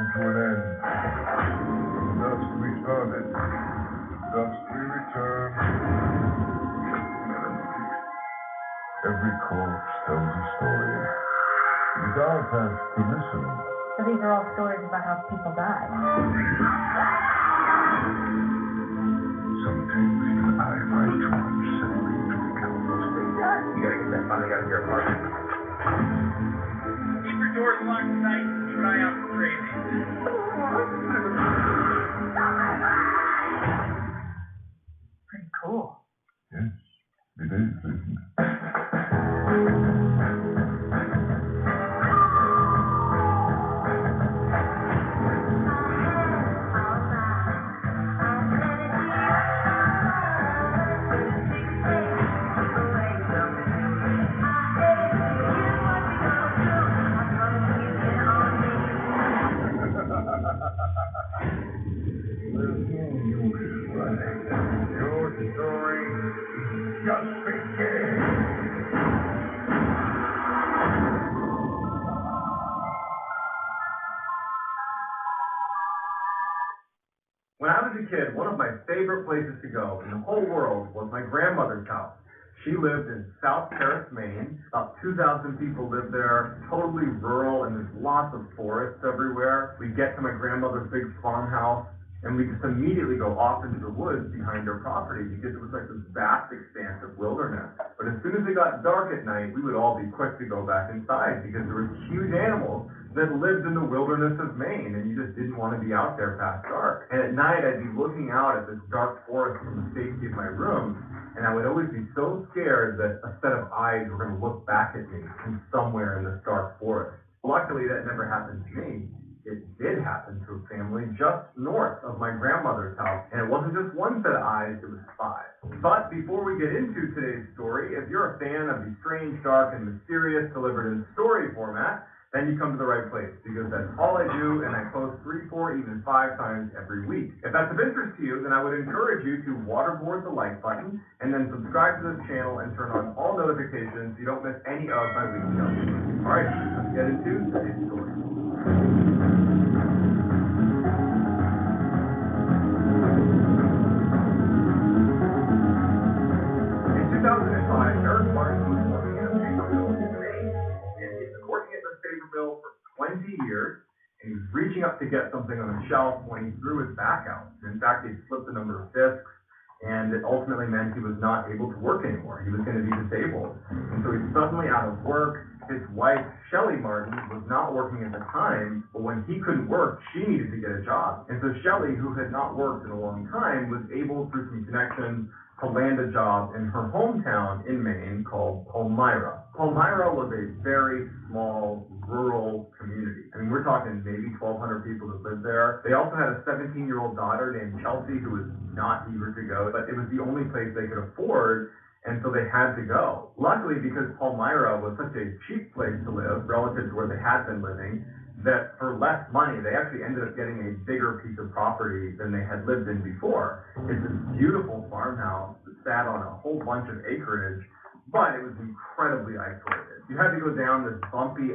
to an end. From dust we started, dust we return. Every corpse tells a story. It's our task to listen. So these are all stories about how people died. Sometimes even I find too unsettling to recount. You gotta get that money out of your apartment. Keep your doors locked tonight and keep an eye out for crazy. Pretty cool. Yes, it is, isn't it? Your story just began. When I was a kid, one of my favorite places to go in the whole world was my grandmother's house. She lived in South Paris, Maine. About 2,000 people lived there, totally rural, and there's lots of forests everywhere. We'd get to my grandmother's big farmhouse, and we just immediately go off into the woods behind her property because it was like this vast expanse of wilderness. But as soon as it got dark at night, we would all be quick to go back inside because there were huge animals that lived in the wilderness of Maine, and you just didn't want to be out there past dark. And at night, I'd be looking out at this dark forest from the safety of my room, and I would always be so scared that a set of eyes were going to look back at me from somewhere in this dark forest. Luckily, that never happened to me. It did happen to a family just north of my grandmother's house, and it wasn't just one set of eyes, it was 5. But before we get into today's story, if you're a fan of the strange, dark, and mysterious delivered in story format, then you come to the right place, because that's all I do, and I post 3, 4, even 5 times every week. If that's of interest to you, then I would encourage you to waterboard the like button, and then subscribe to this channel and turn on all notifications so you don't miss any of my weekly updates. Alright, let's get into today's story. In 2005, Eric Martin was working at a paper mill in Maine, and he'd been working at this paper mill for 20 years, and he was reaching up to get something on the shelf when he threw his back out. In fact, he slipped a number of discs, and it ultimately meant he was not able to work anymore. He was going to be disabled. And so he's suddenly out of work. His wife, Shelley Martin, was not working at the time, but when he couldn't work, she needed to get a job. And so Shelley, who had not worked in a long time, was able, through some connections, to land a job in her hometown in Maine called Palmyra. Palmyra was a very small, rural community. I mean, we're talking maybe 1,200 people that lived there. They also had a 17-year-old daughter named Chelsea who was not eager to go, but it was the only place they could afford, and so they had to go. Luckily, because Palmyra was such a cheap place to live relative to where they had been living, that for less money, they actually ended up getting a bigger piece of property than they had lived in before. It's this beautiful farmhouse that sat on a whole bunch of acreage, but it was incredibly isolated. You had to go down this bumpy